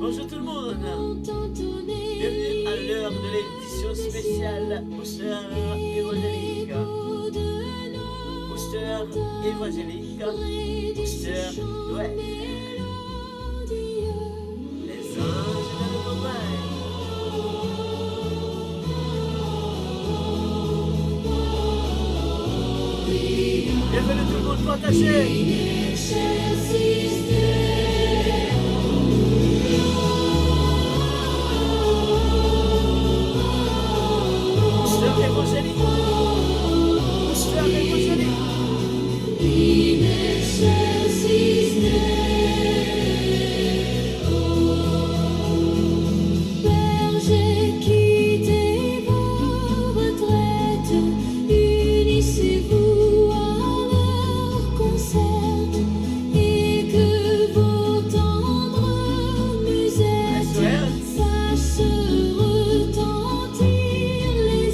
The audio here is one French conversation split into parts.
Bonjour tout le monde. Bienvenue à l'heure de l'édition spéciale Booster évangélique. Booster évangélique. Booster Noël. Les anges de nos campagnes. Bienvenue tout le monde, partagez. Évangélique. Booster évangélique. Père, j'ai quitté vos retraites, unissez-vous à leur concert et que vos tendres musettes fassent retentir les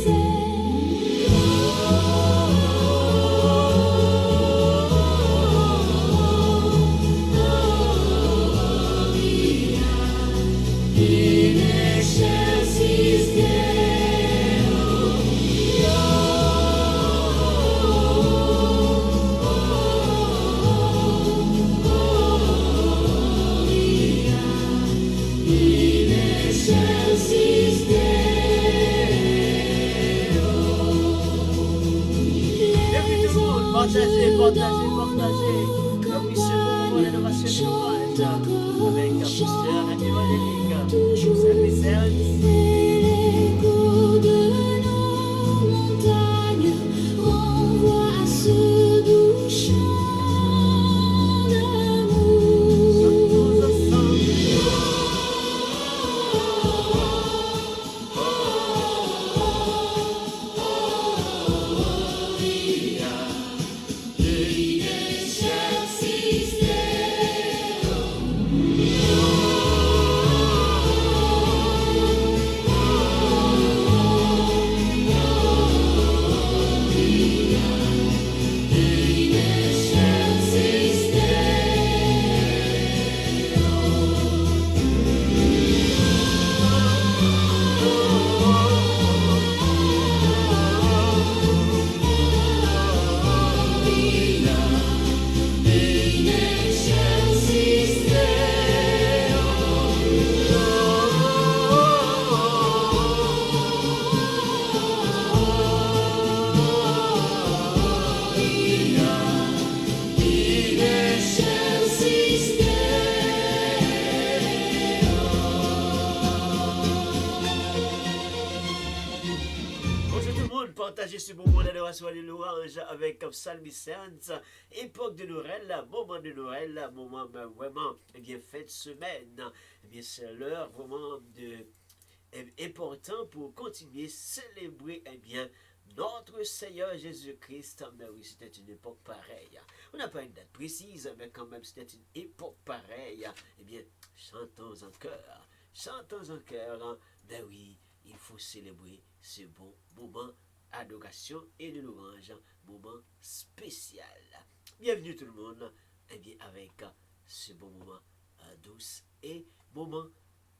Bienvenue tout le monde, partagez. Comme il se trouve, l'adoration de Noël avec un booster évangélique. Service. L'écho de nos montagnes renvoie à ce doux chant d'amour. Chantons ensemble. Bonjour tout le monde, partagez ce moment d'adoration et de louange avec Psalm Saints, époque de Noël, moment de Noël, moment vraiment fin de semaine. C'est l'heure vraiment important pour continuer à célébrer notre Seigneur Jésus-Christ. Mais oui, c'était une époque pareille. On n'a pas une date précise, mais quand même c'était une époque pareille. Chantons en cœur. Ben oui, il faut célébrer ce bon moment d'adoration et de louange, moment spécial. Bienvenue tout le monde, avec ce bon moment douce et moment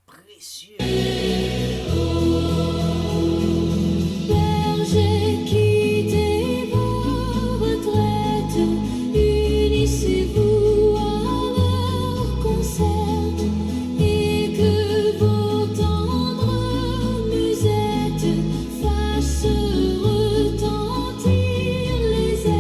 précieux. Père, j'ai quitté vos retraites, unissez-vous à leur concert et que vos tendres musettes fassent retentir les airs.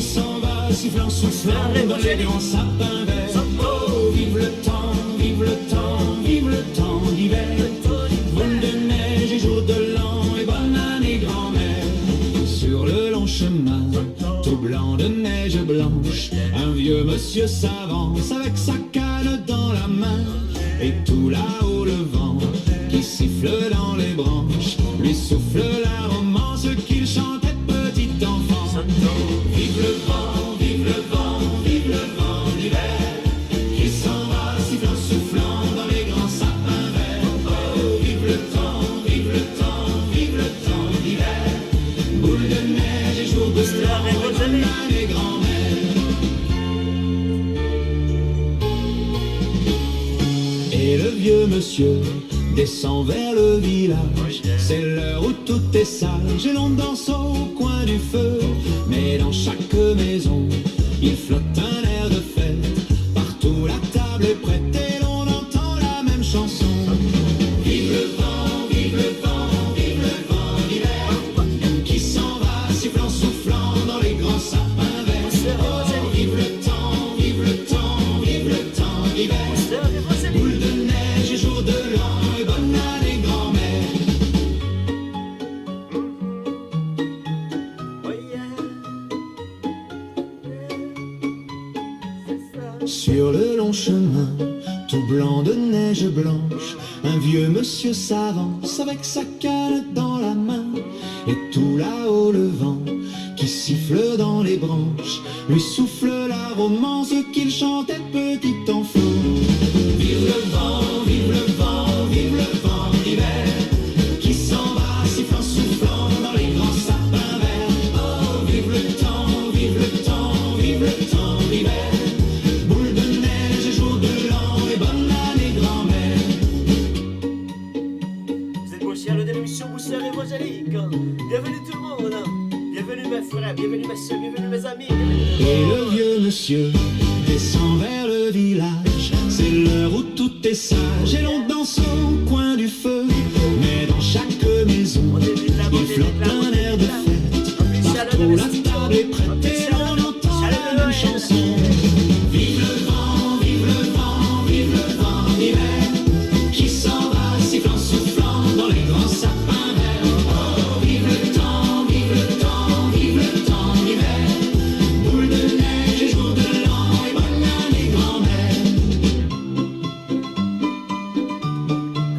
s'en va, sifflant, soufflant dans les grands sapins verts. Oh, vive le temps, vive le temps, vive le temps d'hiver. Boule de neige et jour de l'an et bonne année grand-mère. Sur le long chemin, tout blanc de neige blanche, un vieux monsieur s'avance avec sa canne dans la main. Et tout là-haut le vent qui siffle dans les branches lui souffle la romance qu'il chantait petit enfant. Vive le vent, vive le vent, vive le vent d'hiver, qui s'en va sifflant, soufflant dans les grands sapins verts. Oh, vive le temps, vive le temps, vive le temps d'hiver, boule de neige et jour de l'an et bonne année grand-mère. Et le vieux monsieur descend vers le village, c'est l'heure où tout est sage et l'on danse au coin du feu. Mais dans chaque maison, il flotte un air de fête, partout la table est prête et l'on entend la même chanson. Vive le vent, vive le vent, vive le vent d'hiver, qui s'en va sifflant, soufflant dans les grands sapins verts. Oh, vive le temps, vive le temps, vive le temps d'hiver, boule de neige et jour de l'an et bonne année grand-mère. Sur le long chemin, tout blanc de neige blanche, un vieux monsieur s'avance avec sa canne dans la main. Et tout là-haut le vent qui siffle dans les branches lui souffle la romance qu'il chantait petit enfant. Vive le vent, vive le vent, vive le vent d'hiver, qui s'en va sifflant, soufflant dans les grands sapins verts. Oh, vive le temps, vive le temps, vive le temps d'hiver, boule de neige et jour de l'an et bonne année grand-mère. Vous êtes branchés à l'heure de l'émission Booster évangélique. Bienvenue tout le monde. Bienvenue mes frères, bienvenue mes soeurs, bienvenue mes amis. Et le vieux monsieur descend vers le village, c'est l'heure où tout est sage et l'on danse au coin du feu. Mais dans chaque maison, il flotte un air de fête, partout la table est prête et l'on entend la même chanson. Vive le vent, vive le vent, vive le vent d'hiver, qui s'en va sifflant, soufflant dans les grands sapins verts. Oh, vive le temps, vive le temps, vive le temps d'hiver, boule de neige et jour de l'an et bonne année grand-mère.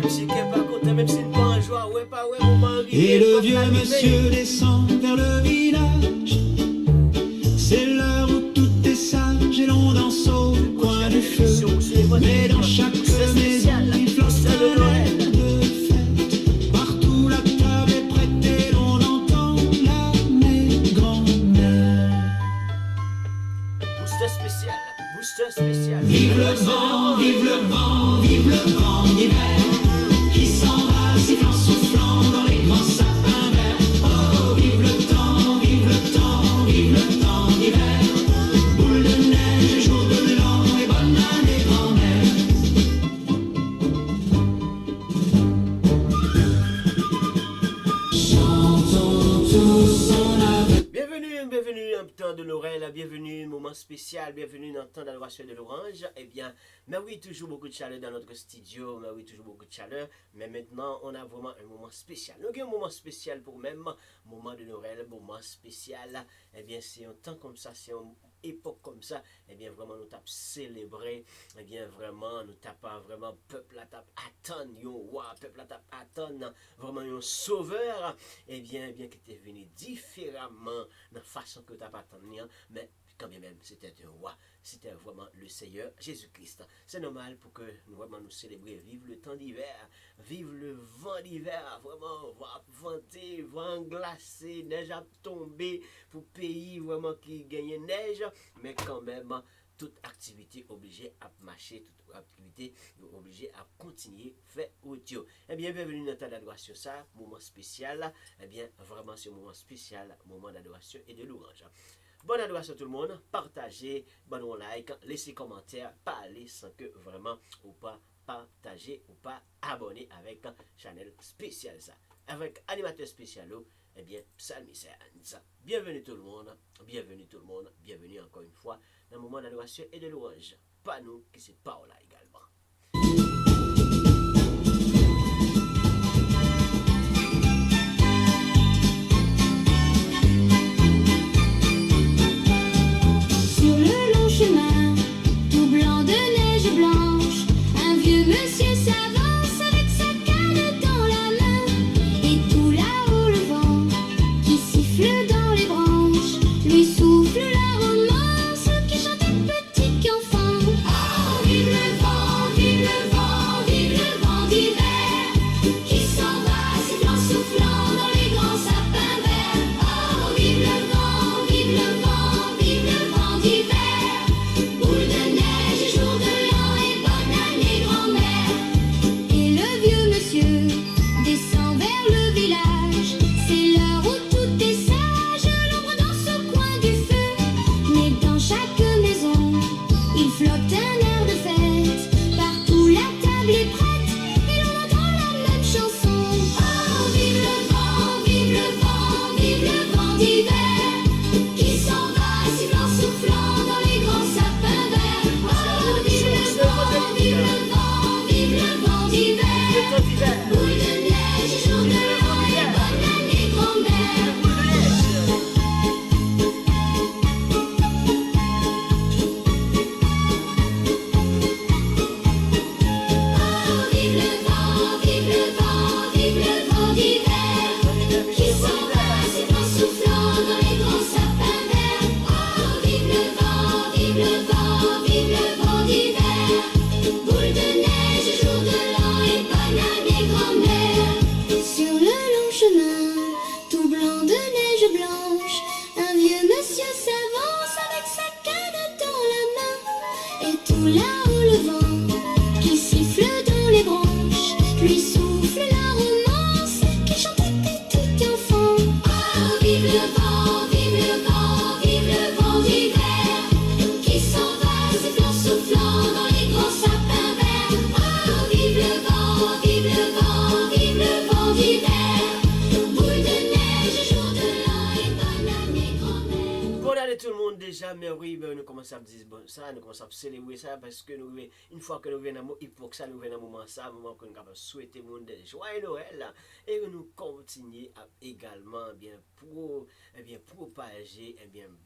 Même si quelqu'un pas content, même si une pas en joie, ouais, pas ouais, mon mari. Et le vieux monsieur descend vers le village, c'est l'heure où tout est sage et l'on danse au coin du feu. Mais dans chaque maison, il flotte un air de fête, partout la table est prête et l'on entend la mère grand-mère. Booster spécial, booster spécial. Vive le vent, vive le vent, vive le vent d'hiver, qui s'en va sifflant, soufflant dans les grands sapins verts. Oh, vive le temps, vive le temps, vive le temps d'hiver, boule de neige et jour de l'an et bonne année grand-mère. Chantons tous en avec. Bienvenue, bienvenue en temps de l'oreille, bienvenue, moment spécial, bienvenue dans le temps d'adoration de l'orange. Eh bien, mais oui, toujours beaucoup de chaleur dans notre studio, mais oui, toujours beaucoup de chaleur. Mais maintenant, on a vraiment un moment spécial. Nous avons un moment spécial pour même, moment de Noël, moment spécial. Eh bien, c'est un temps comme ça, c'est une époque comme ça. Eh bien, vraiment, nous tapons célébrer. Eh bien, vraiment, nous tapons vraiment, peuple la tape attendre, yon roi, peuple la tape attendre, vraiment, un sauveur. Eh bien, qui était venu différemment, dans la façon que tu n'as pas attendu, mais quand bien même, c'était un roi, c'était vraiment le Seigneur Jésus-Christ. C'est normal pour que nous vraiment nous célébrer, vive le temps d'hiver, vive le vent d'hiver, vraiment, va vanter, vent glacé, neige à tomber, pour pays vraiment qui gagne neige, mais quand même, toute activité obligée à marcher, toute activité obligée à continuer faire audio. Eh bien, bienvenue dans le temps d'adoration, ça, moment spécial. Eh bien, vraiment, c'est un moment spécial, moment d'adoration et de louange. Bonne adoration tout le monde, partagez, bon like, laissez commentaire, parlez sans que vraiment ou pas partager ou pas abonner avec channel spécial ça. Avec animateur spécial, eh bien, psalmiciens. Bienvenue tout le monde, bienvenue tout le monde, bienvenue encore une fois dans le moment d'adoration et de louange. Pas nous qui c'est pas là également. Sur le long chemin, tout blanc de neige blanche, un vieux monsieur s'avance avec sa canne dans la main. Et tout là-haut le vent qui siffle dans les branches lui souffle la romance qui chantait petit qu'enfant. Oh, vive le vent, vive le vent, vive le vent d'hiver qui s'en va sifflant, soufflant dans les grands sapins verts. Oh, vive le vent, vive le vent, vive le vent d'hiver, boule de neige et jour de l'an et bonne année grand-mère. Et le vieux monsieur descend vers le village, c'est l'heure où tout est sage, l'ombre dans ce coin du feu. Mais dans chaque maison, il flotte un air de fête, partout la table est prête et l'on entend la même chanson. Oh, vive le vent, vive le vent, vive le vent d'hiver qui s'en va sifflant, soufflant dans les grands sapins verts. Oh, vive le vent, vive le vent, vive le vent d'hiver, boule de neige et jour de l'an et bonne année grand-mère. Oh, vive le vent, vive le vent, vive le vent d'hiver qui s'en va sifflant, soufflant dans les grands sapins verts. Oh, vive le vent, vive le vent, vive le vent d'hiver, boule de neige et jour de l'an et bonne année grand-mère. Sur le long chemin, tout blanc de neige blanche, un vieux monsieur s'avance avec sa canne dans la main. Et tout là-haut le vent qui siffle dans les branches lui souffle la romance qui chantait tout enfant. Oh, vive le vent, vive le vent, vive le vent d'hiver qui s'en va sifflant, soufflant dans les grands sapins verts. Oh, vive le vent, vive le vent, vive le vent d'hiver, boule de neige, jour de l'an et bonne année grand-mère. Bonne année tout le monde déjà, mais oui, mais nous commençons à dire bon, ça, nous commençons à célébrer ça parce que nous, une fois que nous venons, il faut que ça nous vienne un moment ça, un moment que nous avons souhaité le monde joyeux Noël là, et que nous continuons à également propager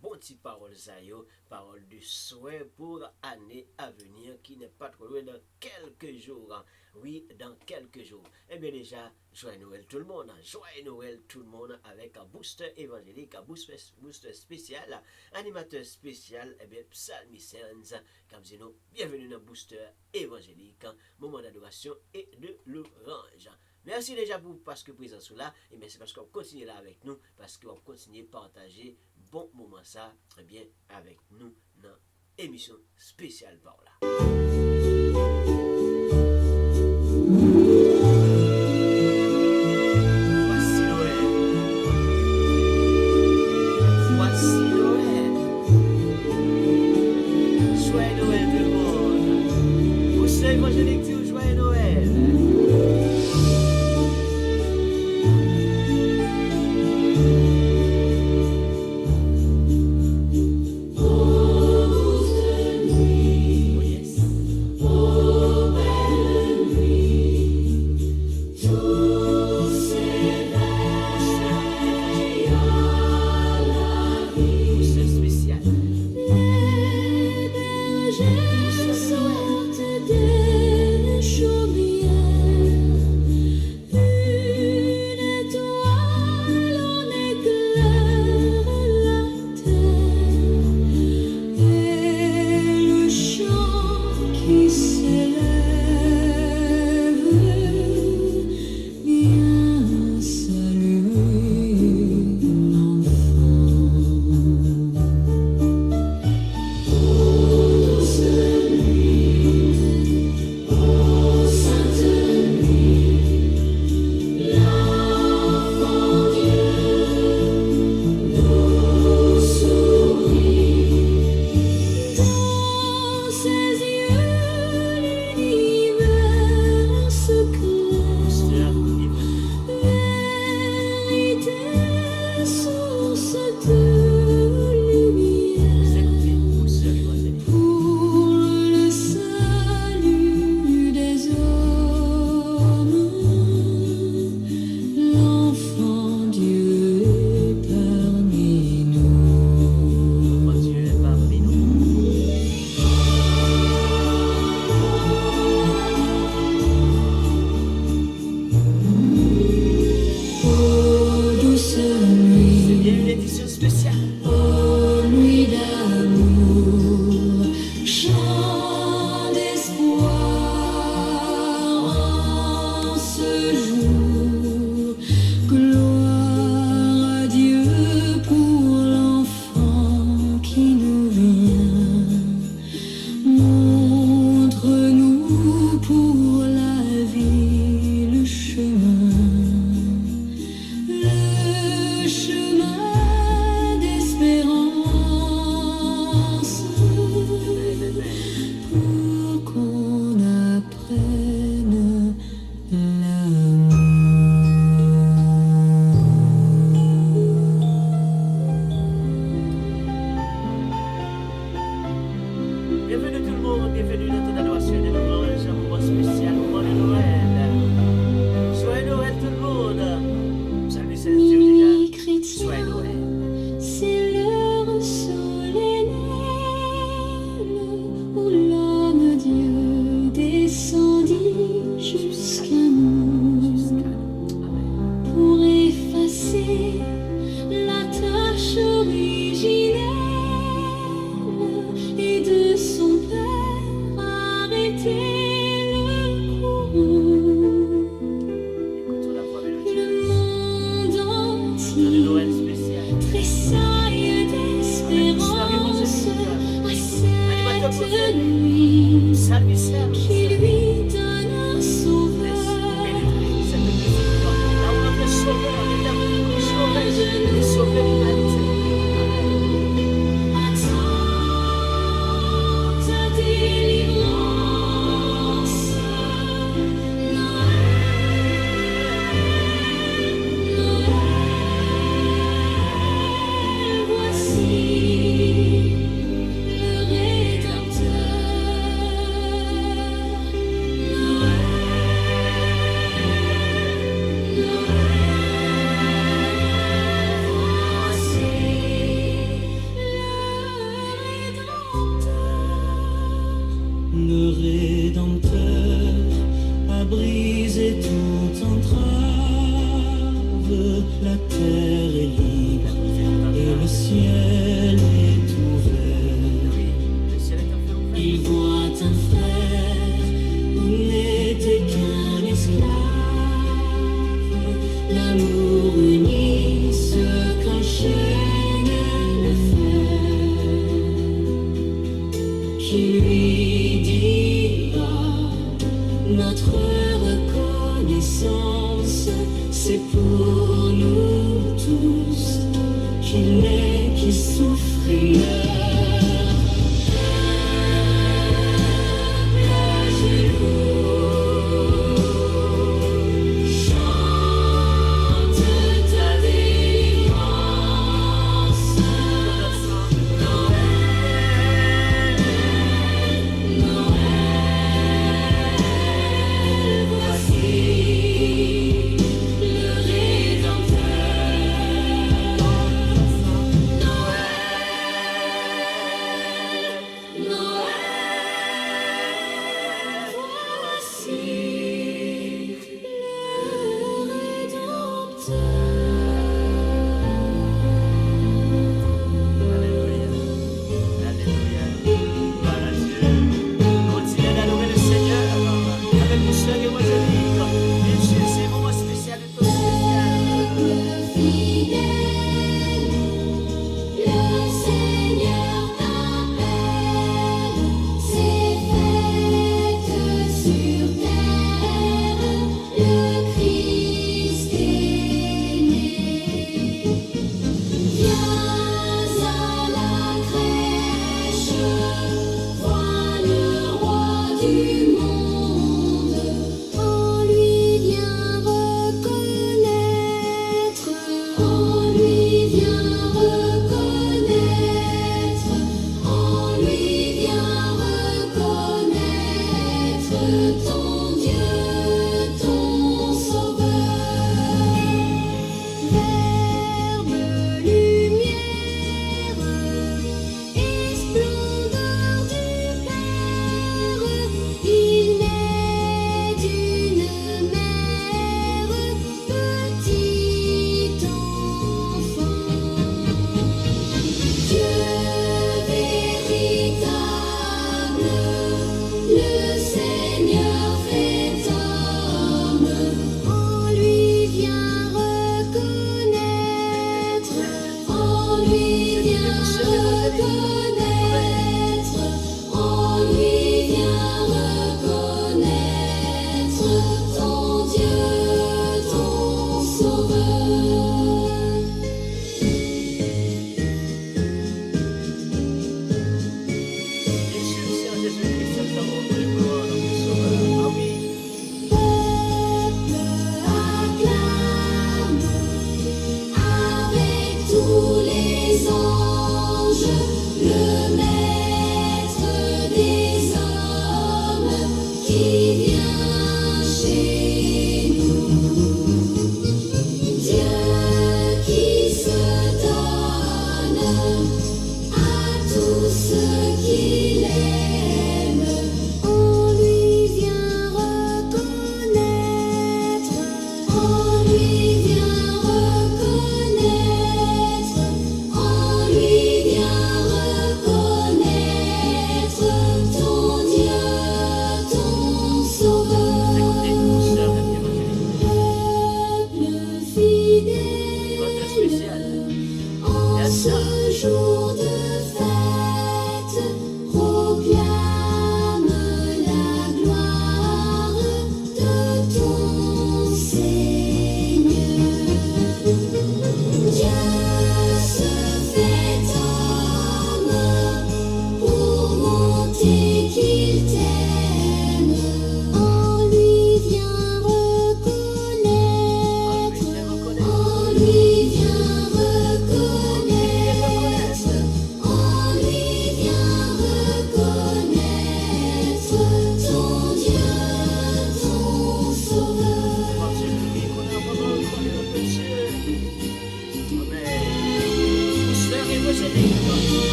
bon petit parole ça yo, parole de souhait pour l'année à venir qui n'est pas trop loin dans quelques jours. Hein. Oui, dans quelques jours. Eh bien déjà, joyeux Noël tout le monde, hein. Joyeux Noël tout le monde avec un booster évangélique, un booster spécial, animateur spécial, eh bien psalmiciens, comme dit nous, bienvenue dans le booster évangélique, hein, moment d'adoration et de louange. Merci déjà pour parce que présent sous là, et merci parce qu'on continue là avec nous, parce qu'on continue à partager bon moment ça, eh bien avec nous dans l'émission spéciale par là. Voici Noël. Voici Noël. Joyeux Noël tout le monde. Vous savez, moi je dis que joyeux Noël. Oh yes. Booster spécial. Les bergers Celui Salutaire. qui lui donne un sauveur. Cette musique, là où notre Sauveur est là pour sauver, et sauver l'humanité. Attends ta délivrance. Noël, voici le Rédempteur. Le Rédempteur a brisé toute entrave, la terre est libre et le ciel est ouvert. Le ciel est un peu ouvert. Il voit un frère où n'était qu'un esclave, l'amour uni se qu'enchaîne le fer, qui lui dira notre reconnaissance, c'est pour nous tous qu'il naît, qu'il souffre et meurt. Chante ta délivrance. Noël, voici le Rédempteur. Noël, voici le Alléluia. Gloire à Dieu. Continuez d'adorer le Seigneur avec vos soeurs et vos amis. Bien sûr, c'est un moment spécial, un temps spécial. Fidèle, le Seigneur t'appelle, c'est fête sur terre, le Christ est né. Viens à la crèche, vois le roi du monde, en lui viens reconnaître, en lui viens reconnaître, en lui viens reconnaître ton Dieu, ton Sauveur. Verbe, lumière et splendeur du Père, il naît d'une mère, petit enfant. Dieu véritable, le Seigneur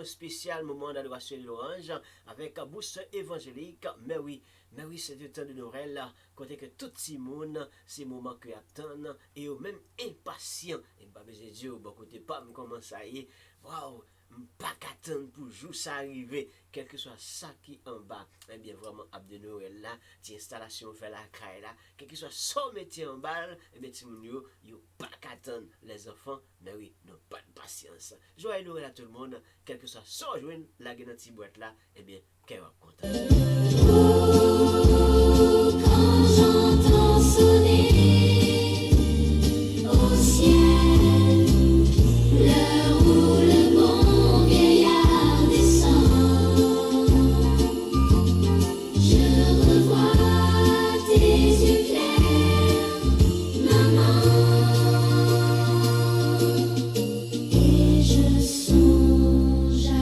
Spécial moment d'adoration et de louange avec un boost évangélique. Mais oui, c'est le temps de Noël, côté que tout le monde, c'est le moment que attendent et au même impatient. Et pas besoin de dire, bon côté pas comment ça y est, waouh, pas qu'attendre pour jour ça arriver, quel que soit ça qui en bas. Eh bien vraiment, ab de Noël là, ti installation fait la caille là, quel que soit son métier en bas, eh bien ti moun yo pas qu'attendre les enfants, mais oui, non pas de patience. Joyeux Noël à tout le monde, quel que soit son joint la dans petite boîte là, eh bien qu'elle content. Quand j'entends sonner au ciel l'heure où le bon vieillard descend, je revois tes yeux clairs, maman, et je songe à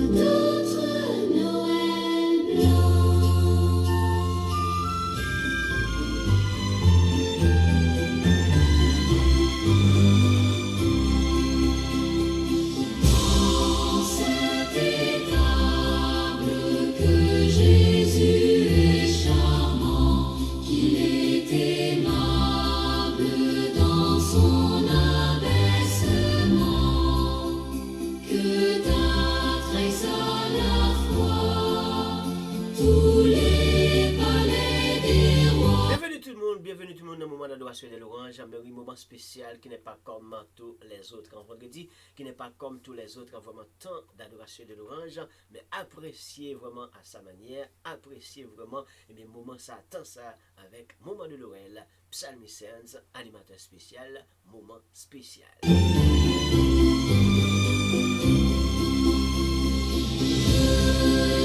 d'autres Noël blancs. Dans cette étable que Jésus est charmant, qu'il est aimable dans son abaissement, que d'un trésor la foi tous les palais des rois. Bienvenue tout le monde dans le moment d'adoration et de louange, un moment spécial qui n'est pas comme tous les autres en vendredi, qui n'est pas comme tous les autres en vraiment temps d'adoration et de louange, mais appréciez vraiment à sa manière, appréciez vraiment, et bien moment ça attend ça avec moment de Noël, psalmiciens, animateur spécial, moment spécial.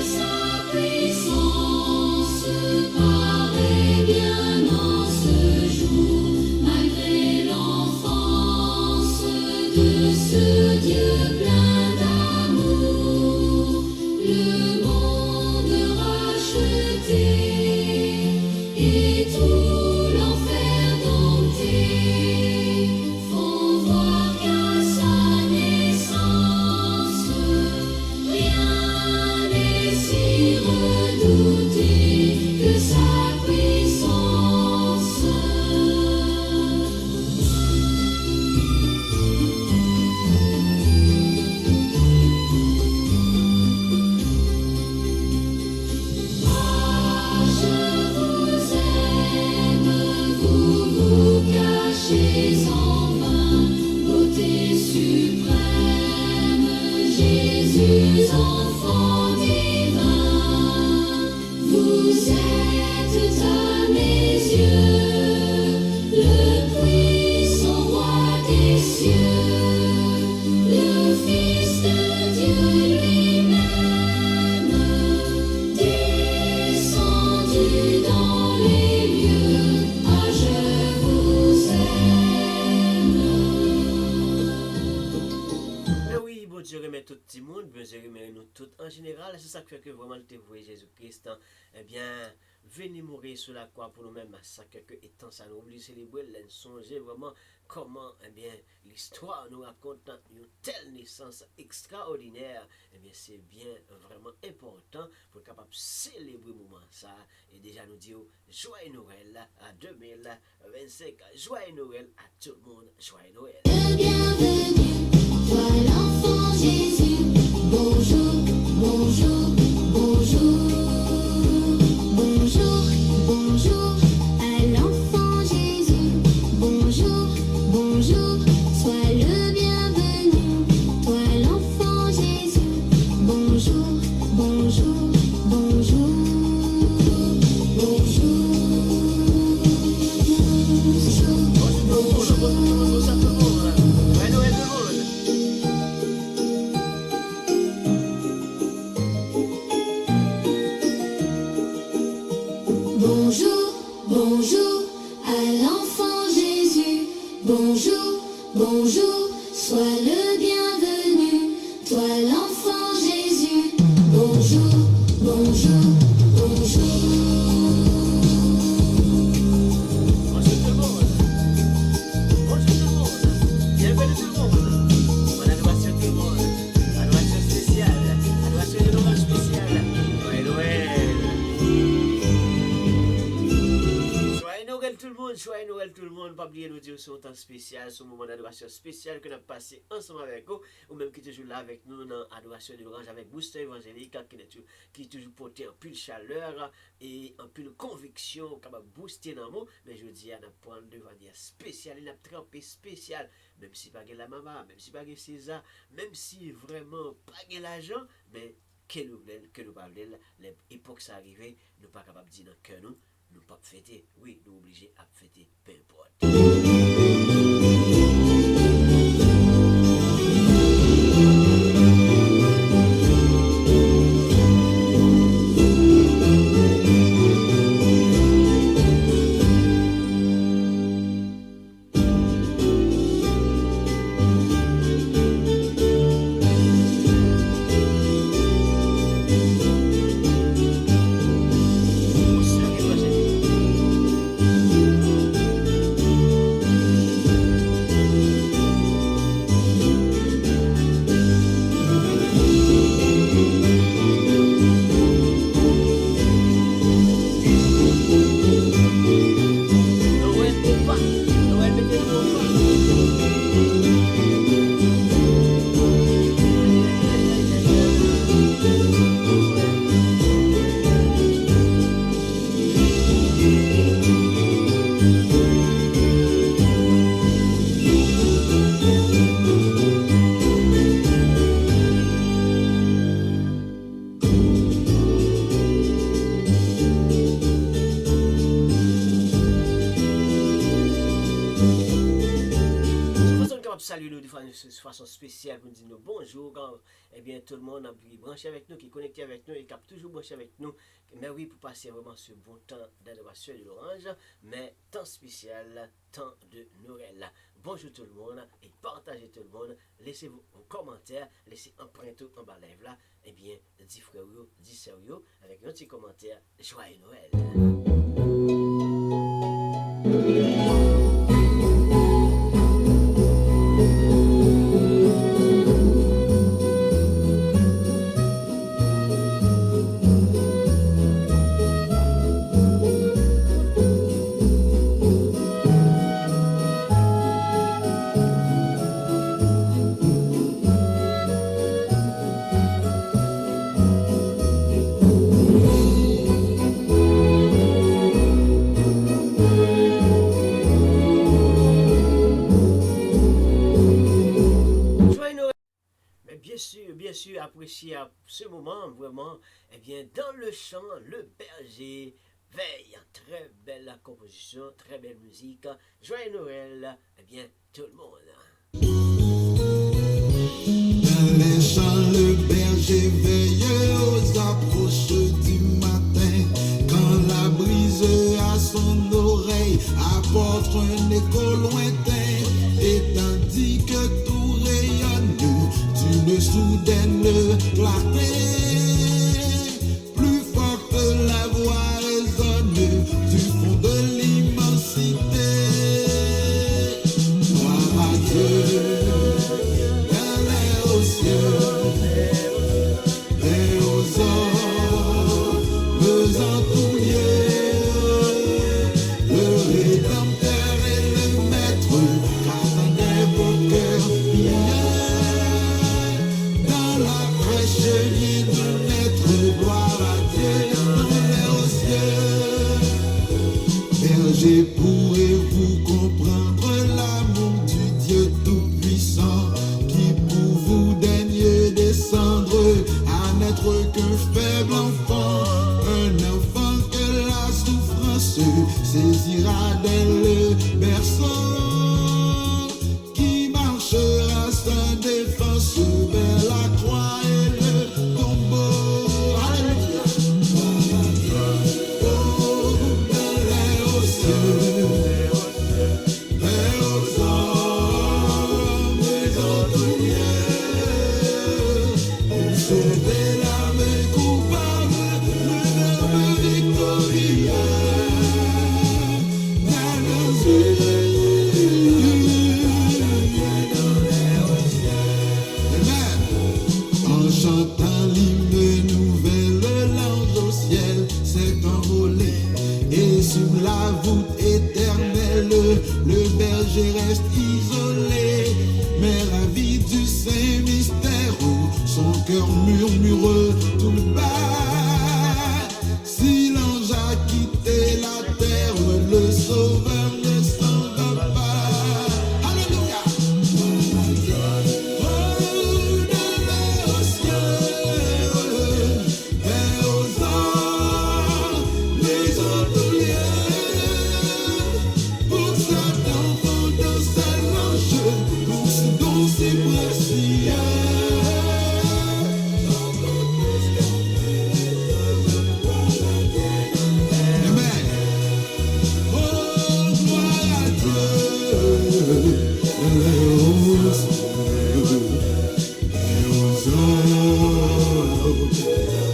Sa puissance paraît bien en ce jour, malgré l'enfance de ce Dieu plein d'amour. Le monde racheté et tout l'enfer dompté font voir qu'à sa naissance rien n'est si redouté que sa puissance. Ah, je vous aime. tout le monde, bien sûr, mais nous tous en général. C'est ça qui fait que vraiment le témoin Jésus-Christ, eh bien, venez mourir sur la croix pour nous-mêmes, ça que étant ça, nous oublions célébrer, nous songer vraiment comment, eh bien, l'histoire nous raconte une telle naissance extraordinaire. Eh bien, c'est bien vraiment important pour être capable de célébrer le moment ça. Et déjà nous dire joyeux Noël à 2025, joyeux Noël à tout le monde, joyeux Noël. Bienvenue, toi l'enfant Jésus. Bonjour, bonjour, bonjour. Bonjour, bonjour à l'enfant Jésus. Bonjour, bonjour, sois le bienvenu. Toi l'enfant Jésus. Bonjour, bonjour, bonjour. Bonjour, bonjour à l'enfant Jésus. Bonjour, bonjour, sois le bienvenu. Toi l'enfant Jésus. Bonjour, bonjour, bonjour. Bonjour tout le monde. Bonjour tout le monde. Bienvenue tout le monde. Bonne anniversaire tout le monde. Anniversaire spéciale. Anniversaire de Noël spécial. Joyeux Noël. Joyeux Noël tout le monde. Joyeux Noël tout le monde. Pas oublier nous dire sur un temps spécial, sur un moment d'adoration spécial que nous avons passé ensemble avec vous. Ou même qui est toujours là avec nous dans l'adoration de l'orange avec Booster évangélique qui est toujours porté en pile chaleur et en pile conviction capable de booster dans nous. Mais je dis, on a prendre de manière spéciale, il a trempé spécial. Même si pas la maman, même si pas César, même si vraiment pas l'argent, mais que nous parlons, l'époque ça arrivé, nous pas capable de dire dans que nous pas fêter. Oui, nous obligés à fêter, peu importe. Salut nous de façon spéciale pour nous dire bonjour quand eh bien tout le monde a branché avec nous, qui est connecté avec nous et qui a toujours branché avec nous. Mais oui, pour passer vraiment ce bon temps d'adoration de l'orange, mais temps spécial, temps de Noël. Bonjour tout le monde et partagez tout le monde. Laissez vos commentaires, laissez emprunter en bas live là. Eh bien, 10 frères, 10 sœurs avec un petit commentaire. Joyeux Noël. Bien sûr, apprécier à ce moment vraiment, eh bien, dans le chant, le berger veille. Très belle composition, très belle musique. Joyeux Noël, eh bien, tout le monde. Dans les champs, le berger veille aux approches du matin. Quand la brise à son oreille apporte un écho lointain. Et tandis que tout rayonne d'une soudaine faisant tout le Rédempteur et le Maître, qu'attendait vos cœurs bien. Dans la fraîche vie du Maître, gloire à Dieu, dans les hauts cieux. Berger, pourrez-vous comprendre l'amour du Dieu Tout-Puissant, qui pour vous daigne descendre à n'être qu'un faible enfant, un enfant que la souffrance saisira dès le berceau, qui marchera sans défense vers la croix et le tombeau. Alléluia. Oh, dans les hauts cieux, les hauts hommes, les autorités, pour sauver l'âme coupable, le verbe victorieux. Amen. En chantant l'hymne nouvelle, l'ange au ciel s'est envolé, et sous la voûte éternelle, le berger reste isolé, mais ravi du saint mystère, son cœur murmure tout bas. Si l'ange a quitté la terre, le sauveur ne s'en va pas. Alléluia. Oh, dans les hauts cieux, les hauts anges, les autorités, pour cet enfant de cet ange, pour ce don si précieux. Amen. Oh, gloire à Dieu. Les hauts anges.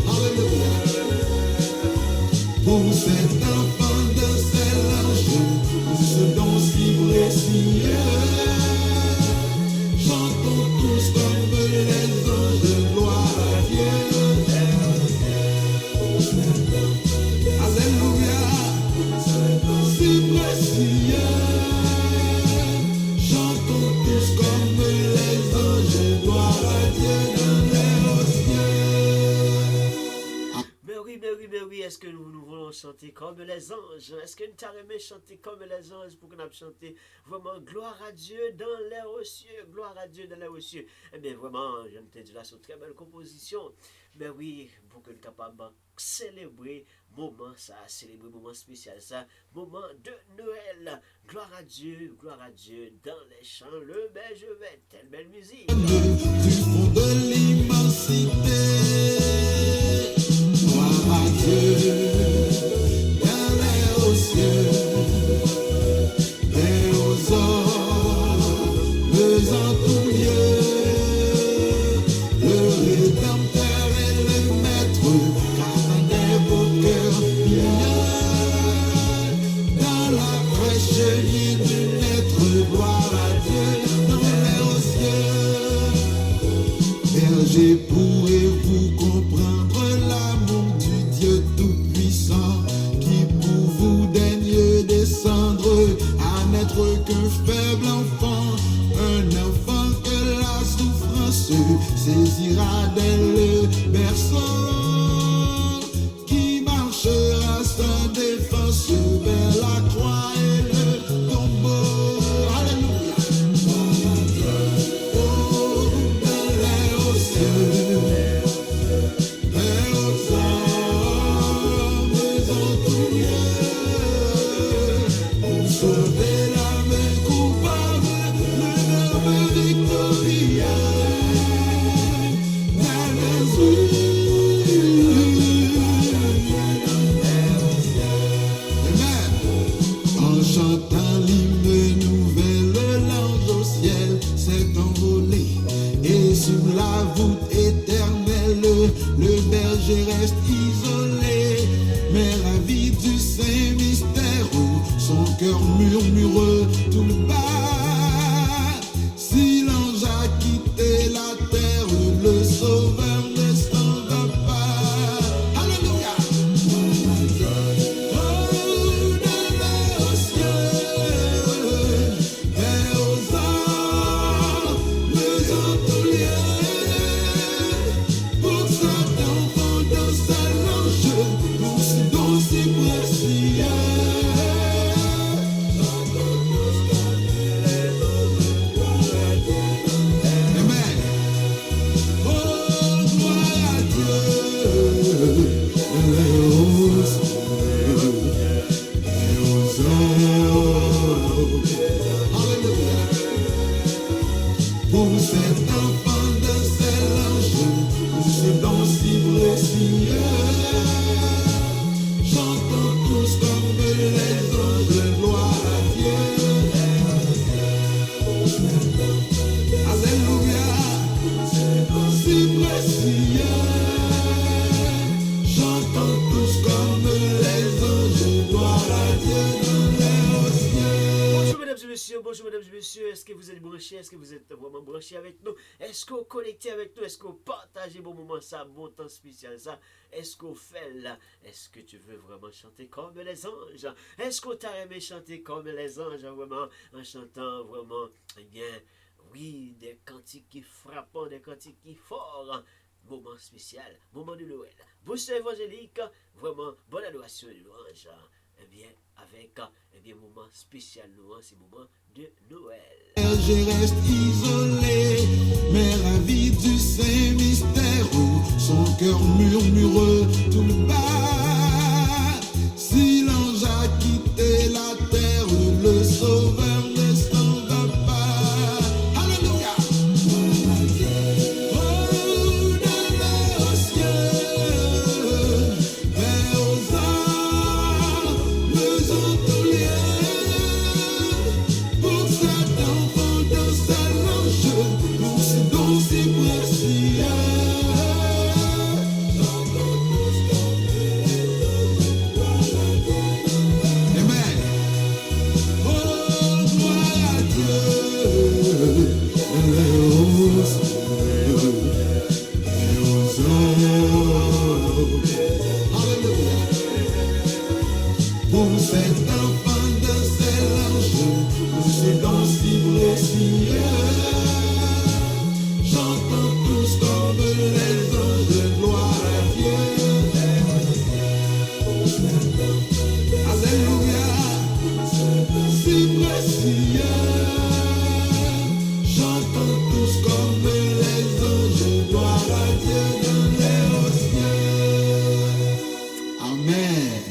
Alléluia. Pour cet enfant de cet ange, pour ce don si précieux, chantons tous comme les anges, gloire à Dieu. Alléluia, si précieux, chantons tous comme les anges, gloire à Dieu dans les hauts cieux. Mais oui, est-ce que nous voulons chanter comme les anges? Est-ce que nous t'arrêtons chanter comme les anges pour qu'on a chanté vraiment gloire à Dieu dans les hauts cieux, gloire à Dieu dans les hauts cieux? Eh bien, vraiment, je te dis là, c'est une très belle composition. Mais oui, pour que nous soyons capables de célébrer moment ça, célébrer moment spécial ça, moment de Noël. Gloire à Dieu dans les champs, le berger vert, telle belle musique. Du fond de l'immensité, gloire à Dieu, dans les hauts cieux, les hauts hommes, faisant tout mieux, le Rédempteur et le Maître, qu'attendait vos cœurs bien. Dans la fraîche vie du Maître, gloire à Dieu, dans les hauts cieux. Berger, pourrez-vous comprendre l'amour du Dieu Tout-Puissant, qui pour vous daigne descendre à n'être qu'un faible enfant, un enfant que la souffrance saisira dès le berceau, qui marchera sans défense vers la croix et le tombeau. Alléluia. Oh, dans les hauts cieux, les hauts hommes, les autorités, pour sauver l'âme coupable, le verbe victorieux. Amen. En chantant l'hymne nouvelle, l'ange au ciel s'est envolé, et sous la voûte éternelle, le berger reste isolé, mais ravi du saint mystère, son cœur murmure tout bas. Si l'ange a quitté la terre, le sauveur ne s'en va pas. Alléluia. Oh, chantons tous comme les anges, gloire à Dieu. Alléluia, si précieux. Chantons tous comme les anges, gloire à Dieu dans les hauts cieux. Bonjour mesdames et messieurs, bonjour mesdames et messieurs, est-ce que vous êtes branchés, est-ce que vous êtes vraiment branchés avec nous, est-ce qu'on connecté avec nous, est-ce qu'on partage bon moment ça, bon temps spécial ça, est-ce qu'on fait là, est-ce que tu veux vraiment chanter comme les anges, est-ce qu'on t'a aimé chanter comme les anges, vraiment, en chantant vraiment, eh bien, oui, des cantiques qui frappent, des cantiques qui forts, moment spécial, moment de Noël, booster évangélique, vraiment, bonne adoration de louange, eh bien, avec moment spécial, nous, c'est moment de Noël. Je reste isolé, mais ravi du saint mystère, son cœur murmure tout bas. Si l'ange a quitté la terre, le sauveur ne s'en va pas. Alléluia. Oh, d'aller au ciel, vers aux âmes en tous lieux, pour cet enfant dans sa loge, pour ce don si précieux. Amen. Oh, gloire à Dieu, et aux cieux, et aux anges. Alléluia. Pour cet enfant de ses langes, pour ce don si précieux, chantons tous comme les anges, gloire à Dieu. Alléluia, si précieux, chantons tous comme les anges, gloire à Dieu dans les hauts cieux. Amen.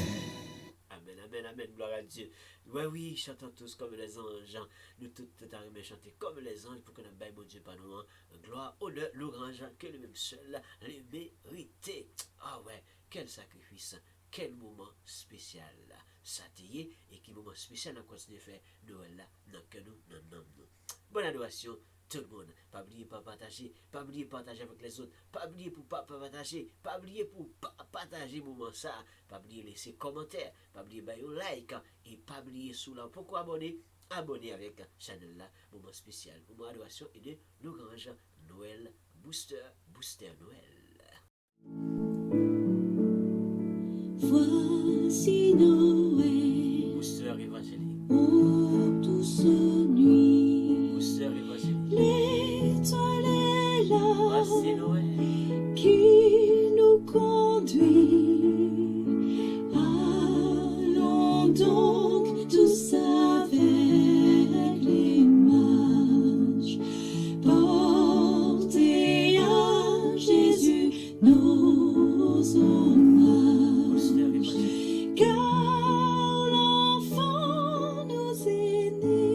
Amen, amen, amen, gloire à Dieu. Ouais, oui, chantons tous comme les anges. Nous tous arrivons à chanter comme les anges pour que notre bail, mon Dieu, pas nous. Gloire, honneur, l'orange, que le même seul les mériter. Ah ouais, quel sacrifice, quel moment spécial. Ça t'y et quel moment spécial on continue de faire Noël là, dans que nous, nous. Bonne adoration. Tout le monde, pas oublier pas partager avec les autres, pas oublier pour pas partager, pas oublier pour pas partager moment ça, pas oublier laisser commentaire, pas oublier un like et pas oublier sous là pourquoi abonner avec channel là, moment spécial, moment adoration et de l'orange Noël booster Noël. Voici Noël, Booster évangélique, ô douce nuit, booster évangélique. l'étoile est là Voici Noël, qui nous conduit. Allons donc tous avec les mages, porter à Jésus nos hommages. booster évangélique. Car l'enfant nous est né,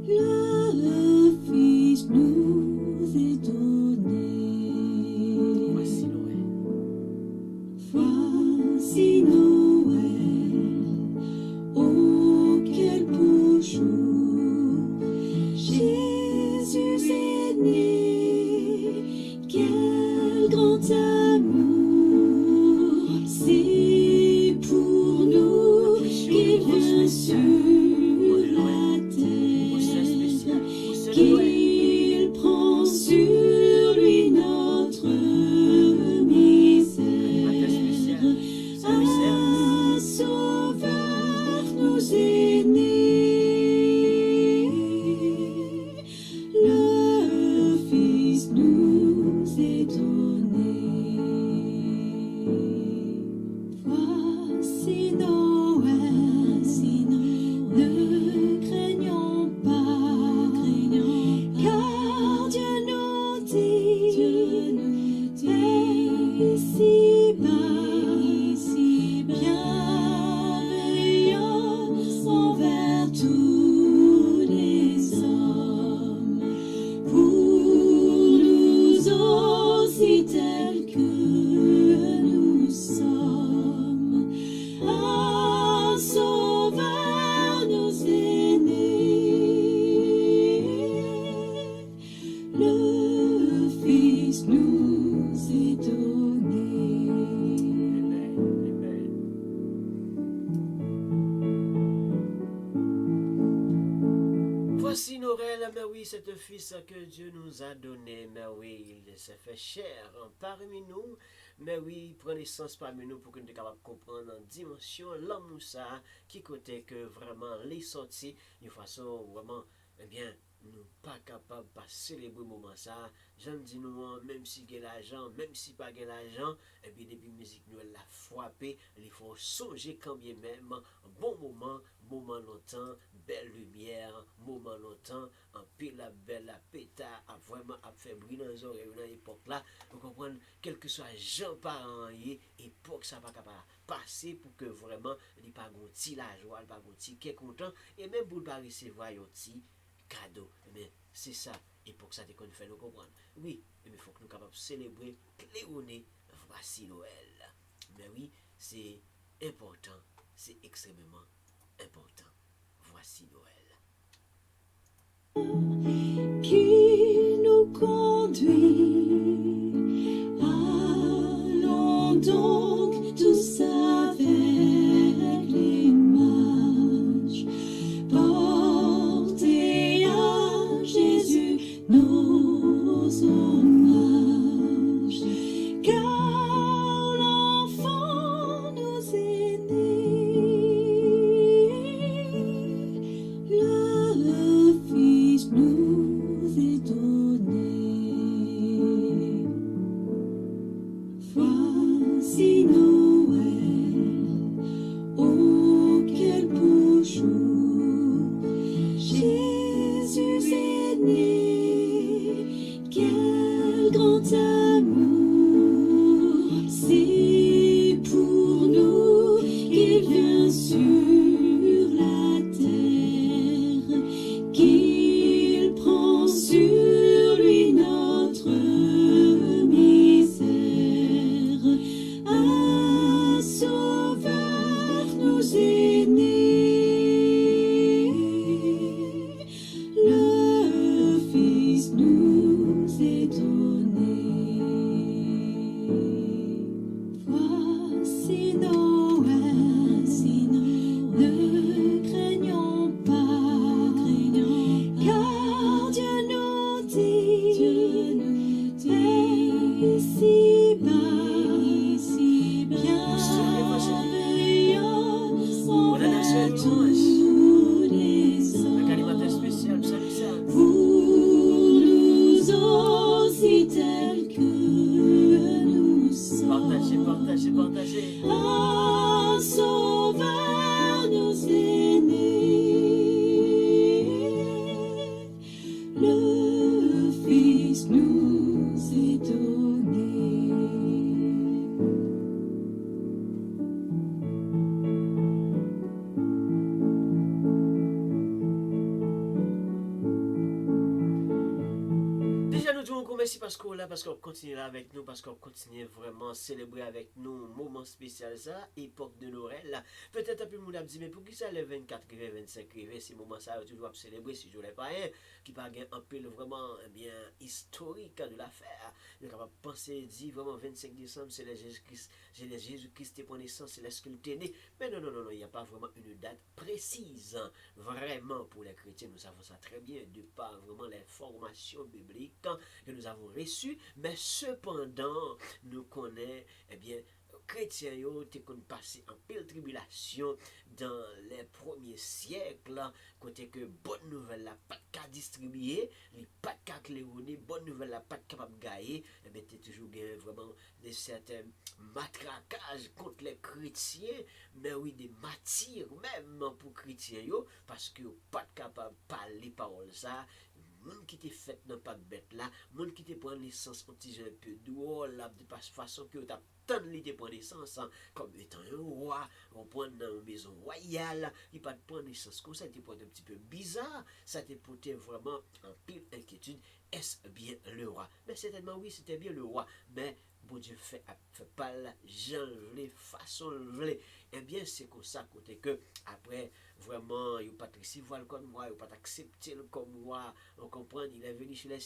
le Fils nous est donné. Voici Noël, Voici Noël, oh quel beau jour, Jésus est né, quel grand amour, c'est pour nous qu'il vient sur la booster terre, spécial, booster Noël. qu'il prend sur lui notre misère. Matin spécial, c'est le mystère. oui, c'est un fils que Dieu nous a donné, mais oui, il s'est fait chair parmi nous, mais oui, il prend naissance parmi nous pour que nous soyons capables de comprendre en dimension l'amour ça, qui côté que vraiment les sorties, de façon vraiment, eh bien, nous pas capables de célébrer le moment ça. J'en dis nous, même si il y a l'argent, même si pas l'argent, et puis depuis la musique nous l'a frappé, il faut songer quand bien même, bon moment longtemps, belle lumière, moment longtemps, en pile la belle la péta, a vraiment a fait briller dans les oreilles dans l'époque là, vous comprenez, quel que soit Jean parent, époque ça va capable passer pour que vraiment il pas gonti la joie, il pas gonti qui est content, et même pour pas recevoir un petit cadeau. Mais c'est ça, et pour que ça te fait nous comprendre. Oui, mais il faut que nous soyons capables de célébrer Cléoné, voici Noël. Mais oui, c'est important, c'est extrêmement important. Voici Noël. Qui nous conduit, allons donc tous avec l'image, porter à Jésus nos hommages, car l'enfant nous est né, le Fils nous est donné. Voici Noël, oh quel beau jour, Jésus est né, quel grand amour, c'est pour nous qu'il vient sur la terre, qu'il prend sur lui notre misère. Un sauveur nous est né, le Fils nous est donné. Voici Noël, ne craignons pas, car Dieu nous dit, ici-bas, bienveillance envers tous les Un hommes, animateur spécial, salut ça. pour nous aussi tels que nous sommes. Partagez. Un sauveur nous est né, le Fils nous est donné. Déjà, nous disons merci parce qu'on là, parce qu'on continue là avec nous, parce qu'on continue vraiment à célébrer avec nous un moment spécial ça, époque de Noël là. Peut-être un peu mon dit, mais pour qui ça le 24 rivé, 25 rivé, ces moments ça, toujours à célébrer si je ne l'ai pas un, qui pas un peu vraiment bien historique de l'affaire. On est capable de penser, dire vraiment 25 décembre, c'est le Jésus-Christ, est pour naissance, c'est là ce qu'il était né. Mais non, il n'y a pas vraiment une date précise. Vraiment, pour les chrétiens, nous savons ça très bien, de par vraiment l'information biblique que nous avons reçue, mais cependant, nous connaissons, eh bien, chrétiens yo te kon passé en pile tribulation dans les premiers siècles, côté que bonne nouvelle la pas qu'à distribuer, les pas qu'à claironner, bonne nouvelle la pas capable gagner, et bien t'es toujours bien vraiment des certains matraquages contre les chrétiens, mais oui des matières même pour chrétiens yo, parce que pas capable parler parole ça. Moun qui te fait dans pas bête là, moun qui te prend naissance un petit un peu dehors là de façon que t'as tant de te prendre naissance comme étant un roi, on prend dans une maison royale, il pas de prendre naissance comme ça, te prend un petit peu bizarre, ça te portait vraiment en pile inquiétude, est-ce bien le roi? Mais certainement oui, c'était bien le roi, mais bon Dieu fait pas la gens les façon les. Eh bien c'est comme ça côté que après vraiment il pas recevoir comme moi, il pas accepter comme moi, on comprend, il est venu chez les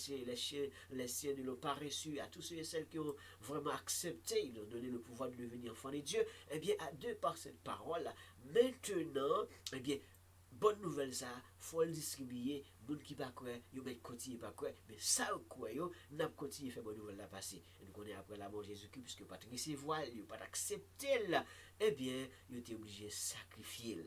siens ne l'ont pas reçu, à tous ceux et celles qui ont vraiment accepté, il leur donné le pouvoir de devenir enfant de Dieu. Eh bien à deux par cette parole maintenant, eh bien bonne nouvelle ça, faut le distribuer, moun qui pas croire, yo met continuer pas croire, mais ça quoi yo, n'a continuer faire bonne nouvelle la passer. Nous connaît après la mort Jésus-Christ puisque pas recevoir, yo pas accepter là, eh bien, yo était obligé sacrifier.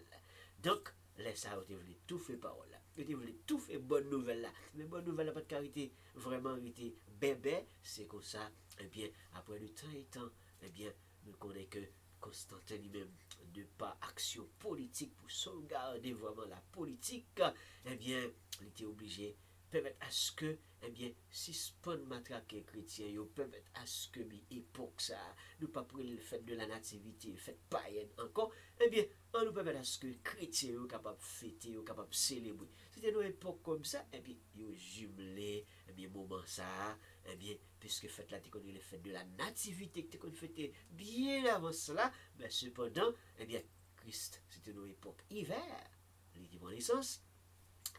Donc les ça yo voulu tout faire parole là. Yo voulu tout faire bonne nouvelle là. Mais bonne nouvelle là pas de carité, vraiment été bébé, c'est comme ça. Eh bien, après le temps et temps, eh bien, nous connaissons que Constantin lui-même de pas action politique pour sauvegarder vraiment la politique, eh bien, il était obligé permettre à ce que, eh bien, si spawn matraquer chrétien, yo permettre à ce que mi époque ça, nous pas prendre le fait de la nativité, le fait païenne encore, eh bien, on nous permet à ce que chrétien yo capable fêter, yo capable célébrer. C'était une époque comme ça, eh bien, yo jumelé, eh bien, moment ça, eh bien, puisque fête là, tu connais le fait de la nativité que tu connais fêté bien avant cela, mais cependant, eh bien, Christ, c'était une époque hiver, il était en naissance.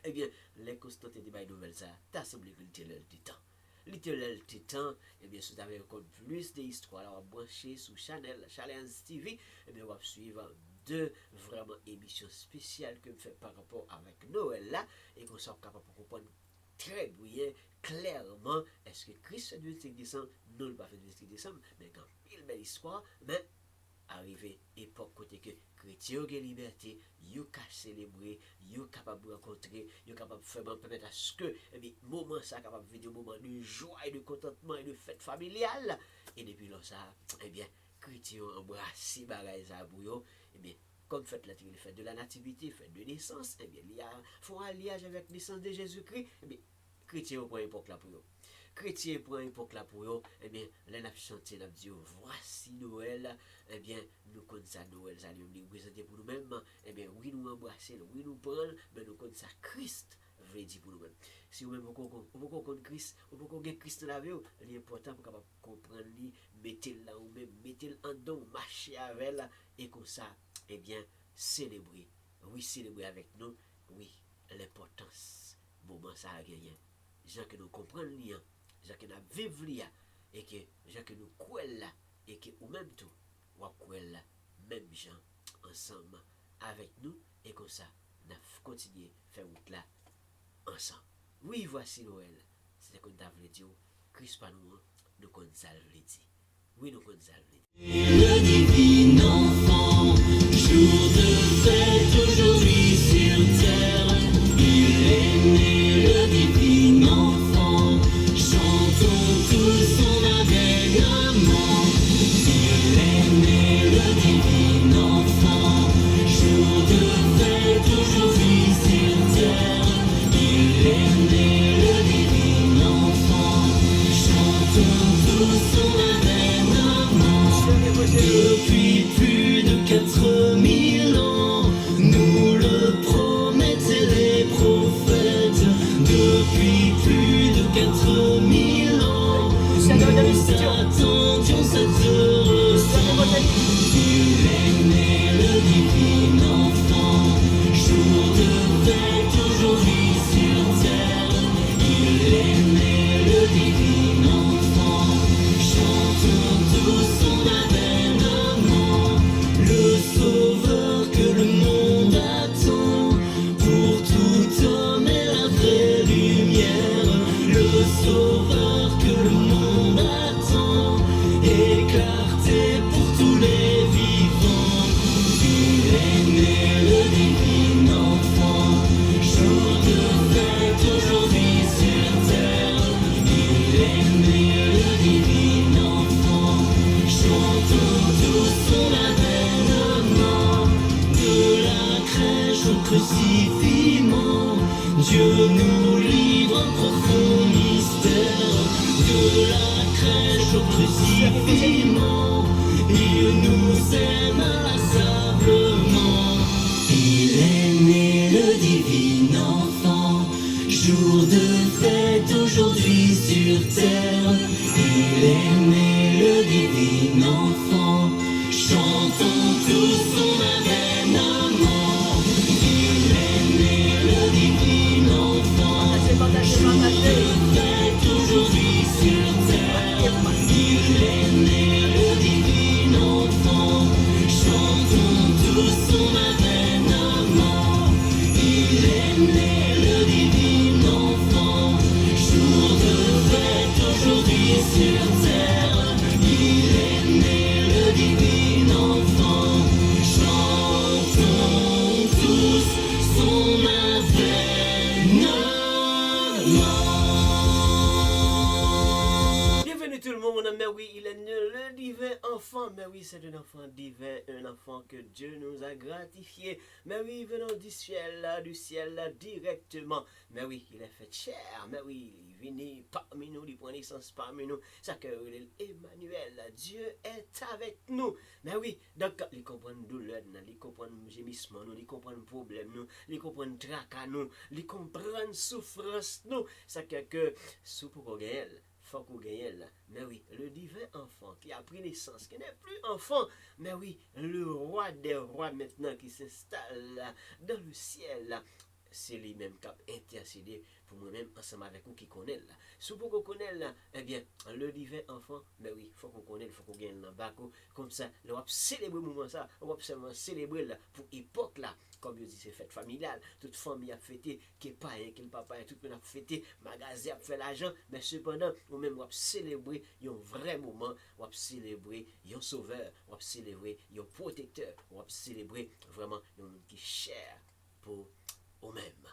Eh bien, les Constantins de nouvelle ça, t'as semblé que littéral du temps. Littéral du temps, eh bien, si vous avez encore plus d'histoires, alors brancher sur Channel TV, eh bien, on va suivre deux vraiment émissions spéciales que je fais par rapport avec Noël là, et qu'on soit capable de comprendre très bien, clairement, est-ce que Christ fait du 25 décembre? Non, il n'a pas fait du 25 décembre, mais quand il belle histoire, mais arrivé époque côté que chrétien ont liberté, yo ka célébrer, yo capable de rencontrer, yo capable faire permettre à ce que eh bien moment ça capable vivre moment de joie et de contentement et de fête familiale et depuis là ça eh bien chrétien embrasse bagaille ça pour yo eh bien comme fête la fête de la nativité, fête de naissance, eh bien il y a font alliage avec naissance de Jésus-Christ, eh bien chrétien prend époque là pour yo. Chrétien prend époque là pour eux, eh bien, les n'a chanté, n'a dit, voici Noël, eh bien, nous connaissons ça Noël, ça nous présenter pour nous-mêmes, eh bien, oui, nous embrasser, oui, nous prendre, mais nous connaissons ça Christ, veut dire pour nous-mêmes. Si vous-même, vous connaissez Christ, vous connaissez Christ dans la vie, il est important pour capable comprendre, mettez-le là, ou même, mettez-le en don, marcher avec elle, et comme ça, eh bien, célébrer, oui, célébrer avec nous, oui, l'importance, moment ça a gagné. Gens que nous comprenons lien, gens que nous vivons lien, et que gens que nous croyons là, et que ou même tout, ou croyons là, même gens ensemble avec nous, et comme ça, nous continuons à faire route là ensemble. Oui, voici Noël. C'est ce qu'on t'a voulu dire, Christ pas nous, nous connaissons ça le dire. Oui, nous connaissons ça le dire. Le divin enfant, jour de fête aujourd'hui sur terre, il est né le divin enfant, chantons tous son avènement. Il est né le divin enfant, jour de fête aujourd'hui sur terre, il est né le divin enfant, chantons tous son avènement. Depuis plus de 4000 ans, nous le promettaient les prophètes. Depuis plus de 4000 ans, nous attendions cette heureuse fête. Il est né le divin enfant, jour de fête aujourd'hui sur terre. Il est né le divin enfant, chantons tous son avènement. Le sauveur que le monde attend, pour tout homme est la vraie lumière. Le sauveur que le monde attend, éclairé pour tous les vivants. Il est né le divin enfant, jour de fête aujourd'hui sur terre. Il est né le divin enfant, chantons tous son avènement. De la crèche au crucifixion, Dieu nous livre un profond mystère. De la crèche au crucifixion, il nous aime inlassablement. Il est né le divin enfant, jour de fête aujourd'hui sur terre. Il est né le divin enfant, chantons tous son avènement. Il est né le divin enfant, jour de fête aujourd'hui sur terre. Il est né le divin enfant, chantons oui, c'est un enfant divin, un enfant que Dieu nous a gratifié. Mais oui, venant du ciel, là, directement. Mais oui, il est fait chair. Mais oui, il est venu parmi nous, il prend naissance parmi nous. Ça que Emmanuel, Dieu est avec nous. Mais oui, donc, il comprend douleur, il comprend gémissement, il comprend problème, il comprend tracas, il comprend souffrance, ça que sous pour gagner. Faut qu'on gagne. Mais oui, le divin enfant qui a pris naissance, qui n'est plus enfant, mais oui, le roi des rois maintenant qui s'installe dans le ciel, c'est lui-même qui a intercédé pour moi-même ensemble avec vous qui connaît là. Si vous qu'on connaît là, eh bien, le divin enfant, mais oui, il faut qu'on connaisse, il faut qu'on gagne là bas, comme ça, on va célébrer le moment ça, on va seulement célébrer là, pour l'époque là, comme je dis, c'est fête familiale, toute famille a fêté, qui est pas qui est le papa, tout le monde a fêté, magasin a fait l'argent, mais cependant, on même va célébrer un vrai moment, on va célébrer un sauveur, on va célébrer un protecteur, on va célébrer vraiment un monde qui est cher pour eux-mêmes.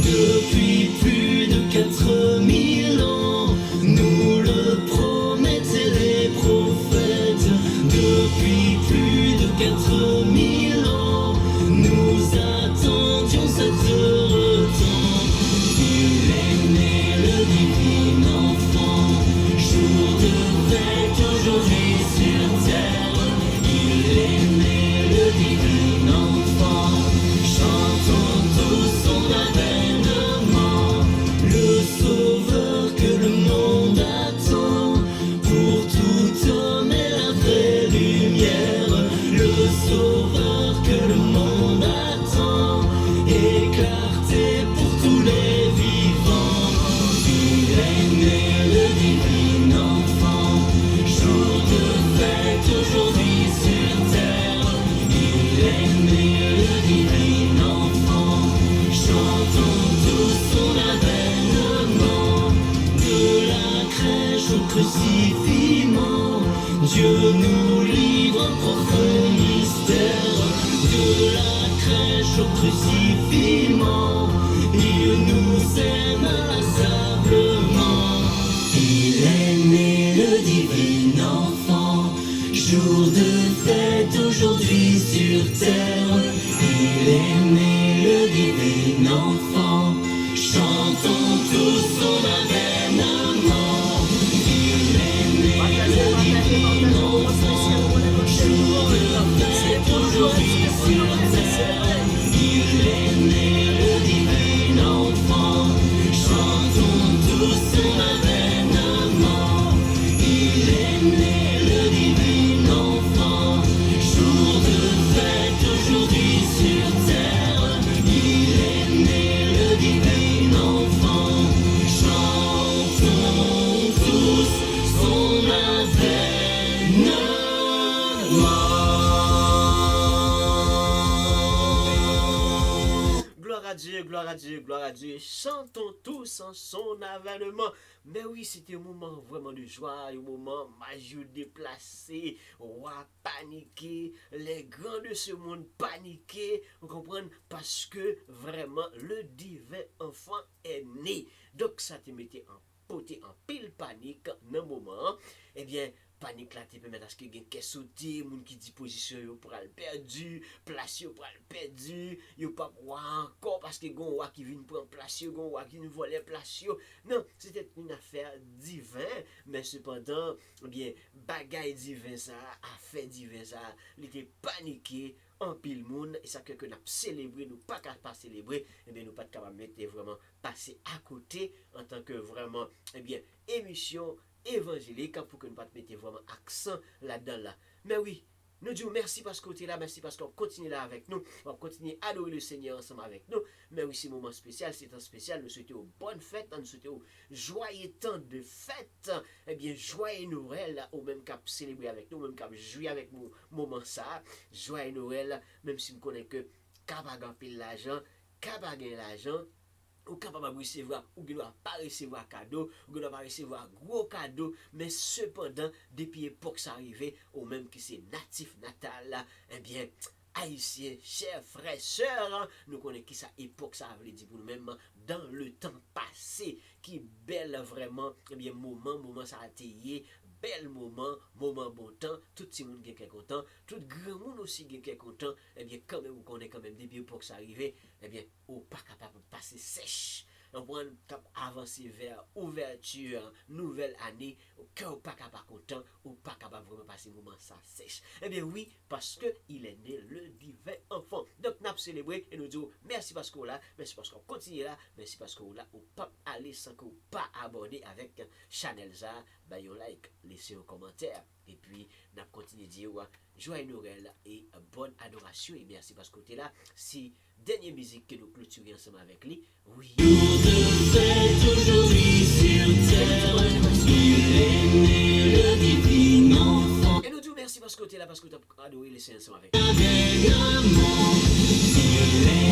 Depuis plus de 4000 ans, nous le promettaient les prophètes. Depuis plus de 4000 ans, nous attendions cet heureux temps. Il est né le divin enfant, jour de fête aujourd'hui sur terre. Il est né le divin enfant, chantons tous son avènement, le sauveur que le monde attend, pour tout homme est la vraie lumière, le sauveur que le monde attend, et clarté pour tous les vivants. Il est né le divin enfant, jour de fête aujourd'hui sur terre. Il est né le divin enfant, chantons tous son avènement, de la crèche au crucifixion. Dieu nous livre un profond mystère, de la crèche au crucifixion, il nous aime inlassablement. Il est né le divin enfant, jour de fête aujourd'hui sur terre. Il est né le divin enfant, chantons tous son avènement. Il est né le divin enfant, jour de fête aujourd'hui sur terre. Il est né le divin enfant, chantons tous son avènement. Il est né le divin enfant, jour de fête aujourd'hui sur terre. Il est né le divin enfant, chantons tous son avènement. Gloire à Dieu, gloire à Dieu, gloire à Dieu. Chantons tous en son avènement. Mais oui, c'était un moment vraiment de joie, un moment magique déplacé, roi paniqué, les grands de ce monde paniqués, vous comprenez, parce que vraiment le divin enfant est né. Donc ça te mettait en poté en pile panique dans le moment. Eh bien, panique là te permet à ce que gen kè sauté, moun qui dit position yo pour al perdu, place yo pour al perdu, yo pas encore parce que gon roi qui vient prendre place yo, gon roi qui nous volait place yo. Non, c'était une affaire divine, mais cependant, eh bien, bagay divin ça, affaire divin ça, il était paniqué en pile monde et ça que nous célébrer, nous pas capable célébrer, et bien nous pas capable mettre vraiment passer à côté en tant que vraiment eh bien émission évangélique pour que nous pas mettre vraiment accent là-dedans là. Mais oui, nous disons merci parce que tu es là, merci parce qu'on continue là avec nous, on va continuer à adorer le Seigneur ensemble avec nous. Mais oui, c'est un moment spécial, c'est un spécial, nous souhaitons une bonne fête, nous souhaitons joyeux temps de fête, eh bien joyeux Noël, ou même qu'à célébrer avec nous, même qu'à jouer avec nous, moment ça, joyeux Noël, même si nous connaissons que capable de l'argent, capable de l'argent, ou capable de recevoir, ou qui ne doit pas recevoir cadeau, ou qui ne doit pas recevoir gros cadeau, mais cependant, depuis l'époque ça arrivait, ou même qui c'est natif natal, eh bien, haïtiens, chers frères, sœurs, nous connaissons qui ça époque, ça veut dire pour nous-mêmes, dans le temps passé, qui belle vraiment, eh bien, moment ça a été, bel moment bon temps, tout le monde qui est content, tout grand monde aussi qui est content, eh bien, quand même, vous connaissez quand même, depuis pour que ça arrive, eh bien, ou pas capable de passer sèche. On va avancer vers ouverture, nouvelle année, ou pas capable content, ou pas capable vraiment passer moment ça sèche. Eh bien oui, parce que il est né le divin enfant. Donc nous avons célébré et nous disons merci parce qu'on là, merci parce qu'on continue là, merci parce qu'on là, ou pas aller sans qu'on pas abonner avec Chanel ça, bah yon like, laissez un commentaire. Et puis nous avons continué de dire joyeux Noël et bonne adoration et merci parce que là, si dernière musique que nous clôturons ensemble avec lui, oui. Aujourd'hui sur terre, il est né le divin enfant. Et nous disons merci parce que tu es là, parce que tu as adoré les séances avec Il est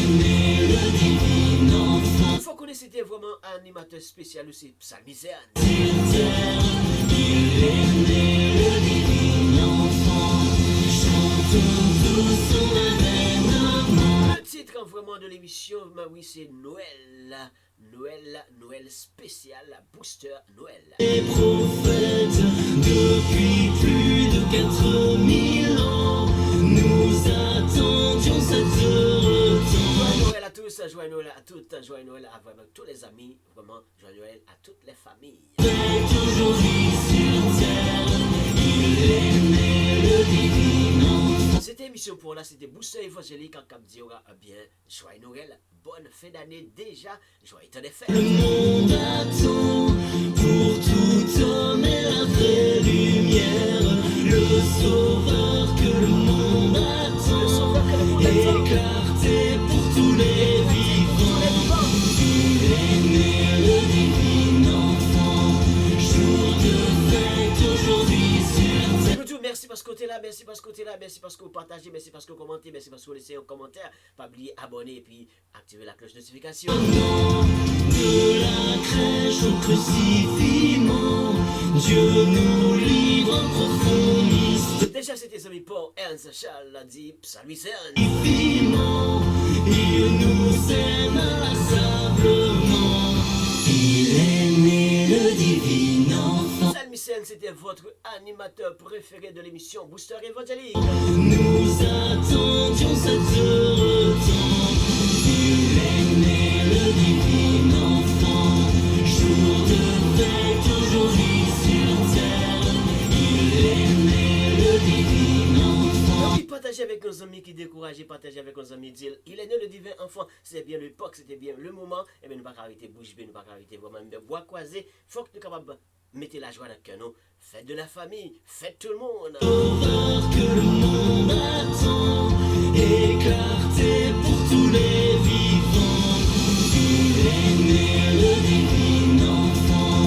né le divin enfant. il faut qu'on ait c'était vraiment un animateur spécial aussi, Psalmiserne. Sur terre, il est né le divin enfant. Chantons tous son avènement. Le titre vraiment de l'émission, oui, c'est Noël. Noël spécial, Booster Noël. Les prophètes, depuis plus de 4000 ans, nous attendions cette heure. Joyeux Noël à tous, joyeux Noël à toutes, joyeux Noël à vraiment tous les amis, vraiment joyeux Noël à toutes les familles. Aujourd'hui sur terre, il est né le divin enfant. C'était émission pour là, c'était Booster évangélique en Cap Diora, bien, joyeux Noël, bonne fin d'année déjà, joyeux temps des fêtes. Le monde attend pour tout homme et la vraie lumière, le sauveur que le monde attend, écarté pour tous les vivants. Il est né le divin enfant, jour de fête aujourd'hui sur terre. Nous disons merci parce que tu es là, merci parce que tu es là, merci parce que vous partagez, merci parce que vous commentez, merci parce que vous laissez un commentaire, pas oublier abonner et puis activer la cloche de notification. De la crèche au crucifiement, Dieu nous livre un profond mystère. Déjà c'était amis pour Ernst Charles dit Psalmiserne. Vivement, il nous aime inlassablement. Il est né le divin enfant. Psalmiserne, c'était votre animateur préféré de l'émission Booster évangélique. Nous attendions cette heure temps. Il est né le divin enfant. Jour de fête aujourd'hui sur terre. Il est né le divin enfant. Donc, partagez avec nos amis qui découragent, partagez avec nos amis, dire il est né le divin enfant, c'est bien l'époque, c'était bien le moment, et bien nous ne pouvons pas arrêter bouche bée, nous ne pouvons pas arrêter vraiment de bois croisé, il faut que nous soyons capables de mettre la joie dans le cœur, non? Faites de la famille, faites tout le monde. Sauveur que le monde attend, écarté pour tous les vivants. Il est né le divin enfant,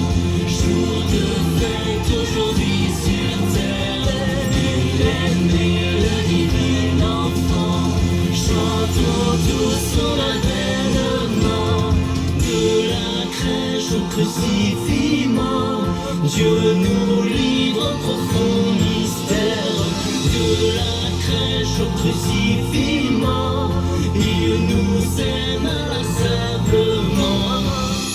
jour de fête aujourd'hui sur terre. Il est né le divin enfant, chantons tous son avènement. De la crèche au crucifiement, Dieu nous livre un profond mystère. De la crèche au crucifiement, il nous aime inlassablement.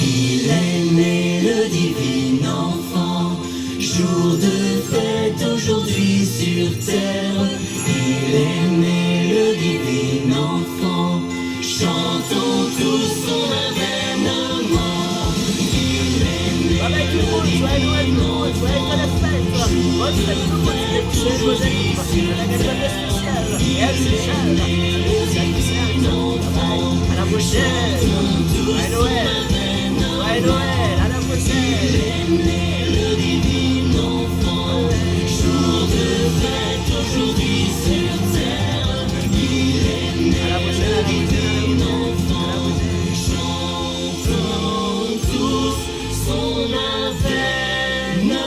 Il est né le divin enfant, jour de fête aujourd'hui sur terre. Il est né le divin enfant, chantons tous son avènement. Il est né Avec tout le monde, joyeux Noël, tout le monde, joyeux temps des fêtes. Bonne fête tout le monde, c'était chez Joseph, un animateur spécial, Ernst Charles, Psalmiserne. À la prochaine, joyeux Noël, joyeux Noël, à la prochaine. le divin enfant, jour de fête aujourd'hui sur terre. Il est né À la prochaine, le divin enfant, chantons tous son avènement.